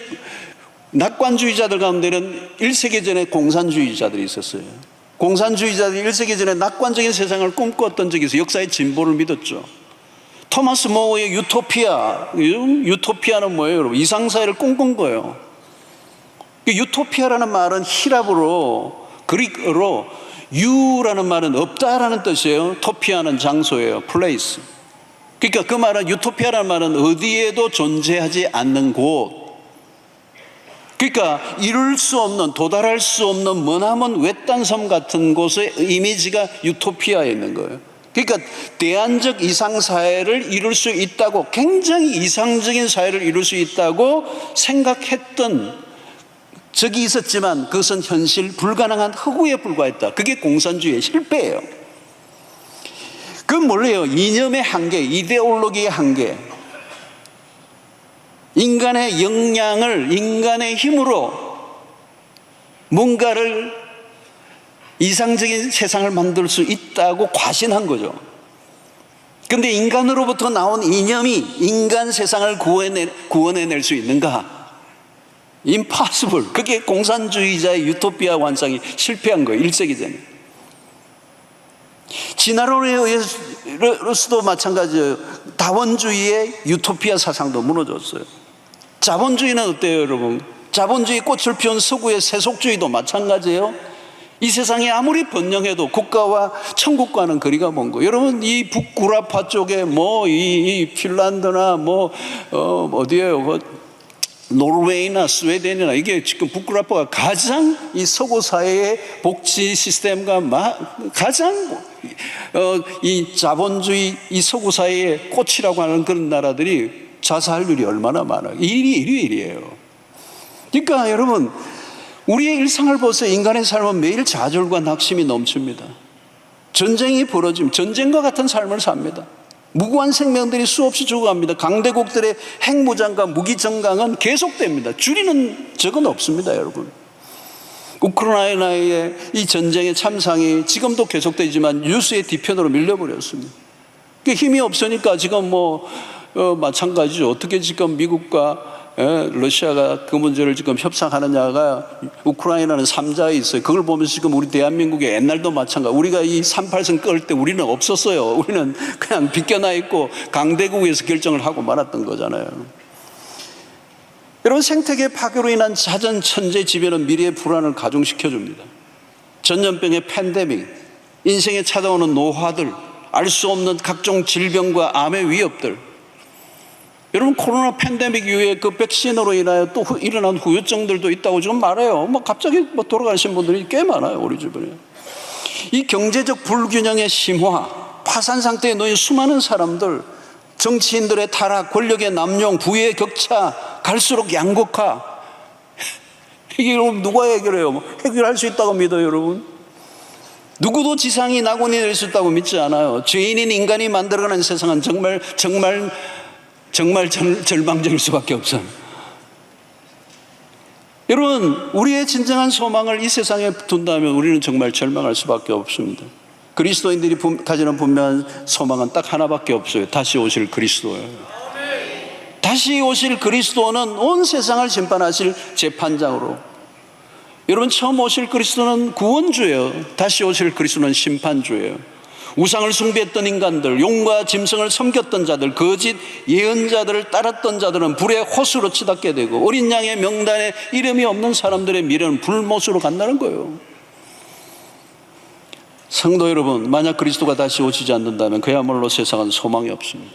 S1: 낙관주의자들 가운데는 1세기 전에 공산주의자들이 있었어요. 공산주의자들이 1세기 전에 낙관적인 세상을 꿈꿨던 적이 있어요. 역사의 진보를 믿었죠. 토마스 모어의 유토피아. 유토피아는 뭐예요, 여러분? 이상사회를 꿈꾼 거예요. 유토피아라는 말은 히랍어로, 그릭어로 유라는 말은 없다라는 뜻이에요. 토피아는 장소예요. 플레이스. 그러니까 그 말은, 유토피아라는 말은 어디에도 존재하지 않는 곳. 그러니까 이룰 수 없는, 도달할 수 없는 머나먼 외딴 섬 같은 곳의 이미지가 유토피아에 있는 거예요. 그러니까 대안적 이상사회를 이룰 수 있다고, 굉장히 이상적인 사회를 이룰 수 있다고 생각했던 적이 있었지만 그것은 현실 불가능한 허구에 불과했다. 그게 공산주의의 실패예요. 그건 뭘래요? 이념의 한계, 이데올로기의 한계. 인간의 역량을, 인간의 힘으로 뭔가를, 이상적인 세상을 만들 수 있다고 과신한 거죠. 그런데 인간으로부터 나온 이념이 인간 세상을 구원해낼 수 있는가? impossible. 그게 공산주의자의 유토피아 환상이 실패한 거예요, 1세기 전에. 진화론에 의해서도 마찬가지예요. 다원주의의 유토피아 사상도 무너졌어요. 자본주의는 어때요, 여러분? 자본주의 꽃을 피운 서구의 세속주의도 마찬가지예요. 이 세상이 아무리 번영해도 국가와 천국과는 거리가 먼 거. 여러분, 이 북구라파 쪽에 이 핀란드나 어디에요? 노르웨이나 스웨덴이나, 이게 지금 북구라파가 가장 이 서구 사회의 복지 시스템과 가장 이 자본주의, 이 서구 사회의 꽃이라고 하는 그런 나라들이 자살률이 얼마나 많아요. 일이에요. 그러니까 여러분, 우리의 일상을 보세요. 인간의 삶은 매일 좌절과 낙심이 넘칩니다. 전쟁이 벌어지면 전쟁과 같은 삶을 삽니다. 무고한 생명들이 수없이 죽어갑니다. 강대국들의 핵무장과 무기정강은 계속됩니다. 줄이는 적은 없습니다, 여러분. 우크라이나의 이 전쟁의 참상이 지금도 계속되지만 뉴스의 뒤편으로 밀려버렸습니다. 힘이 없으니까 지금 마찬가지죠. 어떻게 지금 미국과 러시아가 그 문제를 지금 협상하느냐가, 우크라이나는 3자에 있어요. 그걸 보면서 지금 우리 대한민국의 옛날도 마찬가지. 우리가 이 38선 끌 때 우리는 없었어요. 우리는 그냥 비껴나 있고 강대국에서 결정을 하고 말았던 거잖아요. 여러분, 생태계 파괴로 인한 잦은 천재지변은 미래의 불안을 가중시켜줍니다. 전염병의 팬데믹, 인생에 찾아오는 노화들, 알 수 없는 각종 질병과 암의 위협들. 여러분, 코로나 팬데믹 이후에 그 백신으로 인하여 또 일어난 후유증들도 있다고 지금 말해요. 갑자기 돌아가신 분들이 꽤 많아요, 우리 주변에. 이 경제적 불균형의 심화, 파산 상태에 놓인 수많은 사람들, 정치인들의 타락, 권력의 남용, 부의 격차, 갈수록 양극화, 이게 여러분 누가 해결해요? 해결할 수 있다고 믿어요, 여러분? 누구도 지상이 낙원이 될 수 있다고 믿지 않아요. 죄인인 인간이 만들어가는 세상은 정말 절망적일 수밖에 없어요. 여러분, 우리의 진정한 소망을 이 세상에 둔다면 우리는 정말 절망할 수밖에 없습니다. 그리스도인들이 가지는 분명한 소망은 딱 하나밖에 없어요. 다시 오실 그리스도예요. 다시 오실 그리스도는 온 세상을 심판하실 재판장으로. 여러분, 처음 오실 그리스도는 구원주예요. 다시 오실 그리스도는 심판주예요. 우상을 숭배했던 인간들, 용과 짐승을 섬겼던 자들, 거짓 예언자들을 따랐던 자들은 불의 호수로 치닫게 되고, 어린 양의 명단에 이름이 없는 사람들의 미래는 불못으로 간다는 거예요. 성도 여러분, 만약 그리스도가 다시 오시지 않는다면 그야말로 세상은 소망이 없습니다.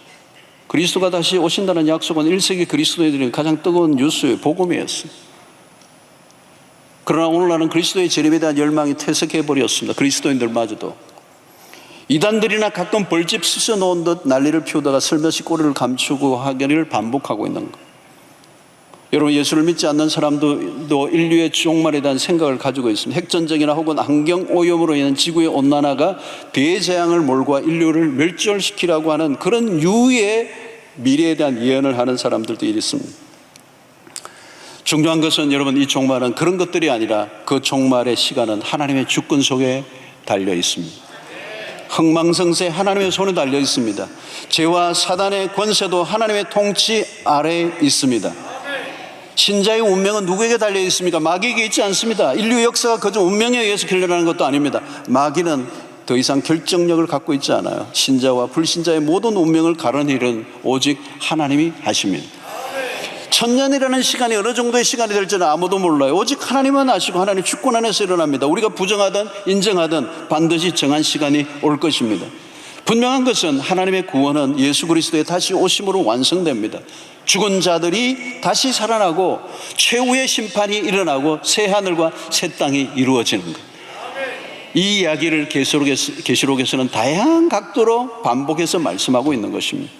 S1: 그리스도가 다시 오신다는 약속은 1세기 그리스도인들이 가장 뜨거운 뉴스의 복음이었어요. 그러나 오늘날은 그리스도의 재림에 대한 열망이 퇴색해버렸습니다. 그리스도인들마저도. 이단들이나 가끔 벌집 쑤셔놓은 듯 난리를 피우다가 슬며시 꼬리를 감추고 하기를 반복하고 있는 것. 여러분, 예수를 믿지 않는 사람도 인류의 종말에 대한 생각을 가지고 있습니다. 핵전쟁이나 혹은 환경오염으로 인한 지구의 온난화가 대재앙을 몰고 와 인류를 멸절시키라고 하는 그런 유의 미래에 대한 예언을 하는 사람들도 있습니다. 중요한 것은 여러분, 이 종말은 그런 것들이 아니라 그 종말의 시간은 하나님의 주권 속에 달려 있습니다. 흥망성쇠 하나님의 손에 달려 있습니다. 죄와 사단의 권세도 하나님의 통치 아래에 있습니다. 신자의 운명은 누구에게 달려 있습니까? 마귀에게 있지 않습니다. 인류 역사가 그저 운명에 의해서 결렬하는 것도 아닙니다. 마귀는 더 이상 결정력을 갖고 있지 않아요. 신자와 불신자의 모든 운명을 가르는 일은 오직 하나님이 하십니다. 천년이라는 시간이 어느 정도의 시간이 될지는 아무도 몰라요. 오직 하나님만 아시고 하나님 주권 안에서 일어납니다. 우리가 부정하든 인정하든 반드시 정한 시간이 올 것입니다. 분명한 것은 하나님의 구원은 예수 그리스도의 다시 오심으로 완성됩니다. 죽은 자들이 다시 살아나고 최후의 심판이 일어나고 새 하늘과 새 땅이 이루어지는 것. 이 이야기를 계시록에서는 다양한 각도로 반복해서 말씀하고 있는 것입니다.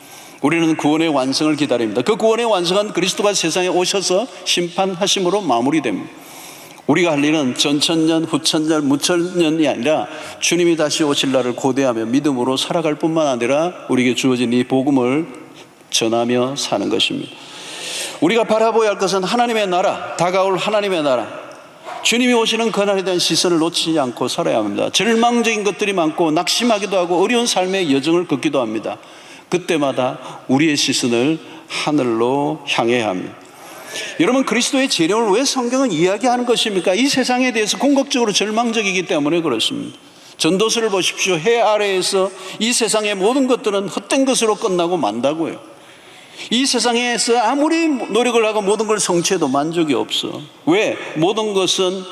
S1: 우리는 구원의 완성을 기다립니다. 그 구원의 완성은 그리스도가 세상에 오셔서 심판하심으로 마무리됩니다. 우리가 할 일은 전천년, 후천년, 무천년이 아니라 주님이 다시 오실 날을 고대하며 믿음으로 살아갈 뿐만 아니라 우리에게 주어진 이 복음을 전하며 사는 것입니다. 우리가 바라보아야 할 것은 하나님의 나라, 다가올 하나님의 나라, 주님이 오시는 그날에 대한 시선을 놓치지 않고 살아야 합니다. 절망적인 것들이 많고 낙심하기도 하고 어려운 삶의 여정을 걷기도 합니다. 그때마다 우리의 시선을 하늘로 향해야 합니다. 여러분, 그리스도의 재림을 왜 성경은 이야기하는 것입니까? 이 세상에 대해서 궁극적으로 절망적이기 때문에 그렇습니다. 전도서를 보십시오. 해 아래에서 이 세상의 모든 것들은 헛된 것으로 끝나고 만다고요. 이 세상에서 아무리 노력을 하고 모든 걸 성취해도 만족이 없어. 왜? 모든 것은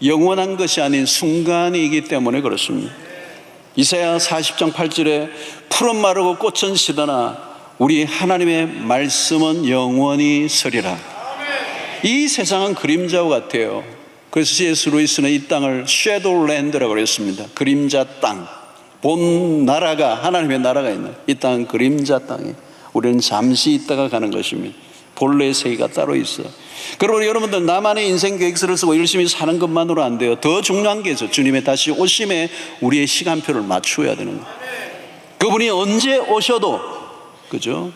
S1: 영원한 것이 아닌 순간이기 때문에 그렇습니다. 이사야 40장 8절에 풀은 마르고 꽃은 시드나 우리 하나님의 말씀은 영원히 서리라. 이 세상은 그림자와 같아요. 그래서 C.S. 루이스는 이 땅을 섀도우랜드라고 그랬습니다. 그림자 땅. 본 나라가, 하나님의 나라가 있는 이 땅은 그림자 땅이에요. 우리는 잠시 있다가 가는 것입니다. 본래의 세계가 따로 있어요. 그러므로 여러분들 나만의 인생 계획서를 쓰고 열심히 사는 것만으로 안 돼요. 더 중요한 게 있어요. 주님의 다시 오심에 우리의 시간표를 맞추어야 되는 거예요. 그분이 언제 오셔도, 그죠?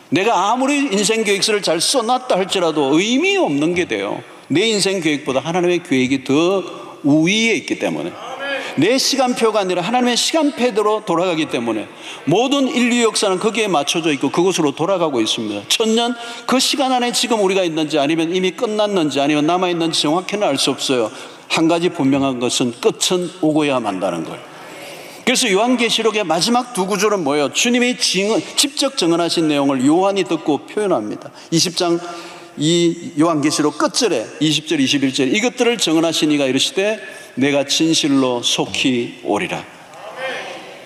S1: 내가 아무리 인생 계획서를 잘 써놨다 할지라도 의미 없는 게 돼요. 내 인생 계획보다 하나님의 계획이 더 우위에 있기 때문에, 내 시간표가 아니라 하나님의 시간표대로 돌아가기 때문에 모든 인류 역사는 거기에 맞춰져 있고 그곳으로 돌아가고 있습니다. 천년 그 시간 안에 지금 우리가 있는지 아니면 이미 끝났는지 아니면 남아있는지 정확히는 알 수 없어요. 한 가지 분명한 것은 끝은 오고야 만다는 거예요. 그래서 요한계시록의 마지막 두 구절은 뭐예요? 주님이 직접 증언하신 내용을 요한이 듣고 표현합니다. 20장 이 요한계시록 끝절에 20절 21절 이것들을 증언하신 이가 이르시되 내가 진실로 속히 오리라.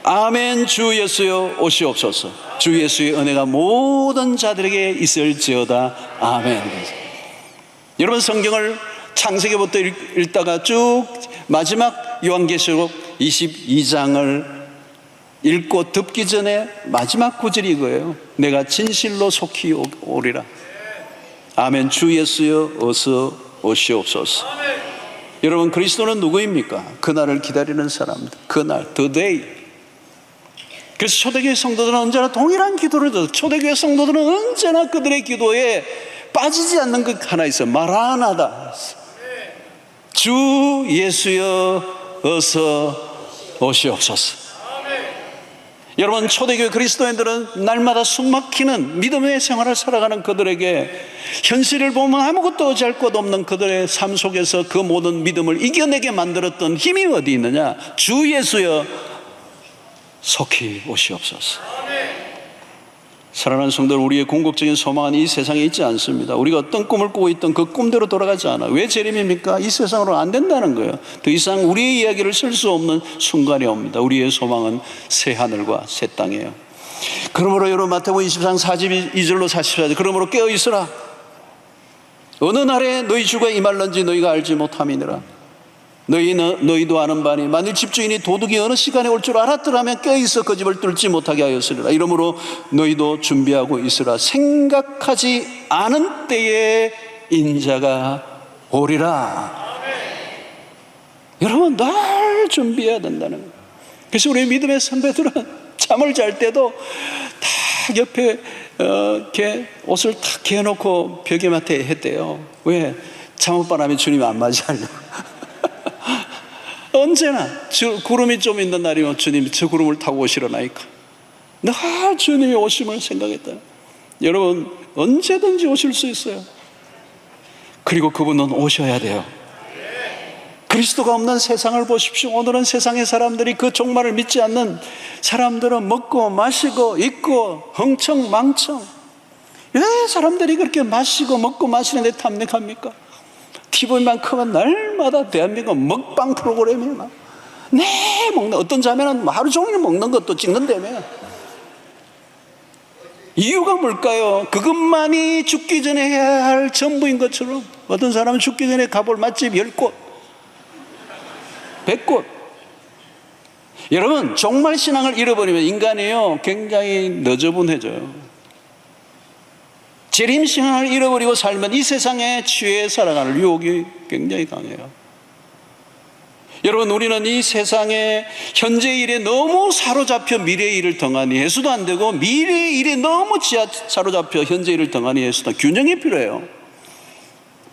S1: 아멘. 주 예수여 오시옵소서. 주 예수의 은혜가 모든 자들에게 있을지어다. 아멘. 여러분, 성경을 창세기부터 읽다가 쭉 마지막 요한계시록 22장을 읽고 덮기 전에 마지막 구절이 이거예요. 내가 진실로 속히 오리라. 아멘. 주 예수여 어서 오시옵소서. 여러분, 그리스도는 누구입니까? 그날을 기다리는 사람들. 그날, the day. 그래서 초대교회 성도들은 언제나 동일한 기도를 해요. 초대교회 성도들은 언제나 그들의 기도에 빠지지 않는 것 하나 있어요. 마라나다. 주 예수여 어서 오시옵소서. 여러분, 초대교회 그리스도인들은 날마다 숨막히는 믿음의 생활을 살아가는 그들에게 현실을 보면 아무것도 의지할 것 없는 그들의 삶 속에서 그 모든 믿음을 이겨내게 만들었던 힘이 어디 있느냐? 주 예수여 속히 오시옵소서. 사랑하는 성도들, 우리의 궁극적인 소망은 이 세상에 있지 않습니다. 우리가 어떤 꿈을 꾸고 있던 그 꿈대로 돌아가지 않아. 왜 재림입니까? 이 세상으로 안 된다는 거예요. 더 이상 우리의 이야기를 쓸 수 없는 순간이 옵니다. 우리의 소망은 새 하늘과 새 땅이에요. 그러므로 여러분, 마태복음 23장 42절로 44절, 그러므로 깨어 있으라. 어느 날에 너희 주가 임할런지 너희가 알지 못함이니라. 너희도 아는 바니 만일 집주인이 도둑이 어느 시간에 올 줄 알았더라면 깨어있어 그 집을 뚫지 못하게 하였으리라. 이러므로 너희도 준비하고 있으라. 생각하지 않은 때에 인자가 오리라. 여러분, 늘 준비해야 된다는 거예요. 그래서 우리 믿음의 선배들은 잠을 잘 때도 다 옆에 이렇게 옷을 탁 개어놓고 벽에 맡에 했대요. 왜? 잠옷바람에 주님 안 맞이하려고. 언제나 구름이 좀 있는 날이면 주님이 저 구름을 타고 오시려나이까. 늘 주님이 오심을 생각했다. 여러분, 언제든지 오실 수 있어요. 그리고 그분은 오셔야 돼요. 그리스도가 없는 세상을 보십시오. 오늘은 세상의 사람들이 그 종말을 믿지 않는 사람들은 먹고 마시고 입고 흥청망청. 왜 사람들이 그렇게 마시고 먹고 마시는데 탐닉합니까? TV만 크면 날마다 대한민국 먹방 프로그램이 막 먹는, 어떤 자매는 하루 종일 먹는 것도 찍는다며. 이유가 뭘까요? 그것만이 죽기 전에 해야 할 전부인 것처럼. 어떤 사람은 죽기 전에 가볼 맛집 10곳 100곳. 여러분, 종말 신앙을 잃어버리면 인간이요 굉장히 너저분해져요. 재림 신앙을 잃어버리고 살면 이 세상에 취해 살아가는 유혹이 굉장히 강해요. 여러분, 우리는 이 세상에 현재의 일에 너무 사로잡혀 미래의 일을 덩하니 해서도 안 되고, 미래의 일에 너무 사로잡혀 현재의 일을 덩하니 해서도 균형이 필요해요.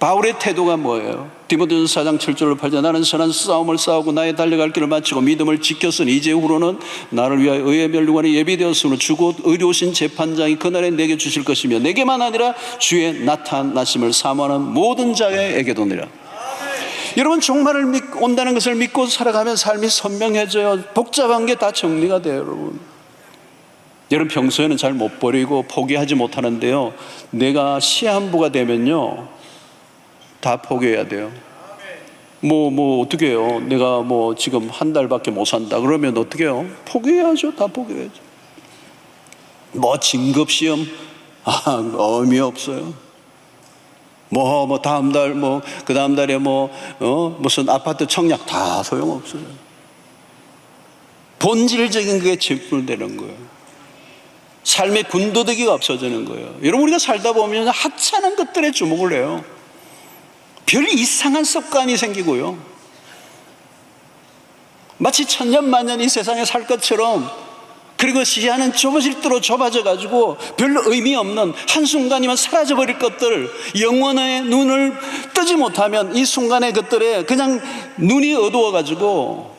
S1: 바울의 태도가 뭐예요? 디모데전서 4장 7절로 8절, 나는 선한 싸움을 싸우고 나의 달려갈 길을 마치고 믿음을 지켰으니 이제후로는 나를 위하여 의의 멸류관이 예비되었으므로 주곧 의로우신 재판장이 그날에 내게 주실 것이며 내게만 아니라 주의 나타나심을 사모하는 모든 자에게도니라. 여러분, 종말을 온다는 것을 믿고 살아가면 삶이 선명해져요. 복잡한 게 다 정리가 돼요. 여러분, 평소에는 잘 못 버리고 포기하지 못하는데요, 내가 시한부가 되면요 다 포기해야 돼요. 어떻게 해요? 내가 지금 한 달밖에 못 산다 그러면 어떻게 해요? 포기해야죠. 다 포기해야죠. 진급시험 의미 없어요. 다음 달 그 다음 달에 무슨 아파트 청약 다 소용없어요. 본질적인 게 집중되는 거예요. 삶의 군더더기가 없어지는 거예요. 여러분, 우리가 살다 보면 하찮은 것들에 주목을 해요. 별 이상한 습관이 생기고요, 마치 천년만년 이 세상에 살 것처럼, 그리고 시야는 좁아져 가지고 별로 의미 없는, 한순간이면 사라져버릴 것들, 영원의 눈을 뜨지 못하면 이 순간의 것들에 그냥 눈이 어두워 가지고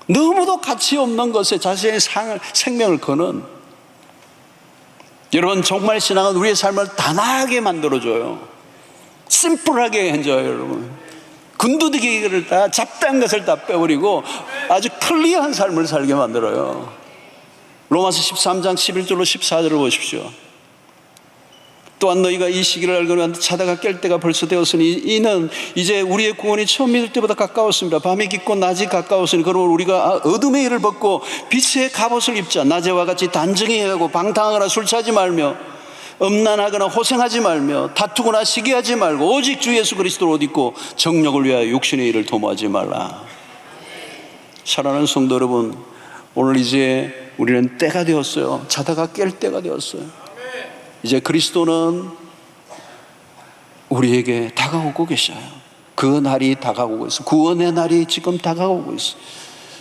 S1: 너무도 가치 없는 것에 자신의 생명을 거는. 여러분, 종말 신앙은 우리의 삶을 단아하게 만들어줘요. 심플하게 해줘요. 여러분, 군두더기를 다, 잡다한 것을 다 빼버리고 아주 클리어한 삶을 살게 만들어요. 로마서 13장 11절로 14절을 보십시오. 또한 너희가 이 시기를 알거니와 자다가 깰 때가 벌써 되었으니 이는 이제 우리의 구원이 처음 믿을 때보다 가까웠습니다. 밤이 깊고 낮이 가까웠으니 그러므로 우리가 어둠의 일을 벗고 빛의 갑옷을 입자. 낮에와 같이 단정히 하고 방탕하거나 술 취하지 말며 음란하거나 호생하지 말며 다투거나 시기하지 말고 오직 주 예수 그리스도를 옷 입고 정욕을 위하여 육신의 일을 도모하지 말라. 사랑하는 성도 여러분, 오늘 이제 우리는 때가 되었어요. 자다가 깰 때가 되었어요. 이제 그리스도는 우리에게 다가오고 계셔요. 그 날이 다가오고 있어요. 구원의 날이 지금 다가오고 있어요.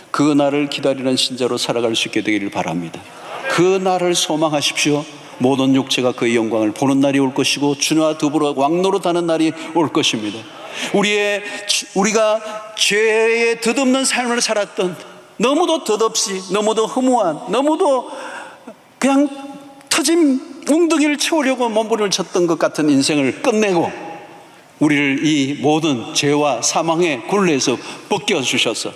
S1: 그 날을 기다리는 신자로 살아갈 수 있게 되기를 바랍니다. 그 날을 소망하십시오. 모든 육체가 그의 영광을 보는 날이 올 것이고 주와 더불어 왕노릇하는 날이 올 것입니다. 우리가 죄에 덧없는 삶을 살았던, 너무도 덧없이, 너무도 허무한, 너무도 그냥 터진 웅덩이를 채우려고 몸부림을 쳤던 것 같은 인생을 끝내고 우리를 이 모든 죄와 사망의 굴레에서 벗겨주셔서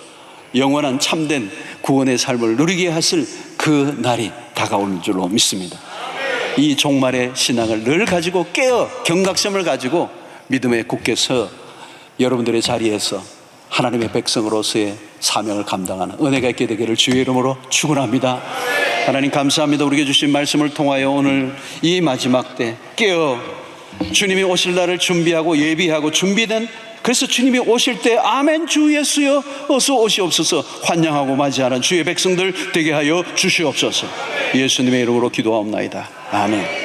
S1: 영원한 참된 구원의 삶을 누리게 하실 그 날이 다가오는 줄로 믿습니다. 이 종말의 신앙을 늘 가지고 깨어 경각심을 가지고 믿음에 굳게 서 여러분들의 자리에서 하나님의 백성으로서의 사명을 감당하는 은혜가 있게 되기를 주의 이름으로 축원합니다. 하나님 감사합니다. 우리에게 주신 말씀을 통하여 오늘 이 마지막 때 깨어 주님이 오실 날을 준비하고 예비하고 준비된, 그래서 주님이 오실 때 아멘 주 예수여 어서 오시옵소서 환영하고 맞이하는 주의 백성들 되게 하여 주시옵소서. 예수님의 이름으로 기도하옵나이다. 아멘.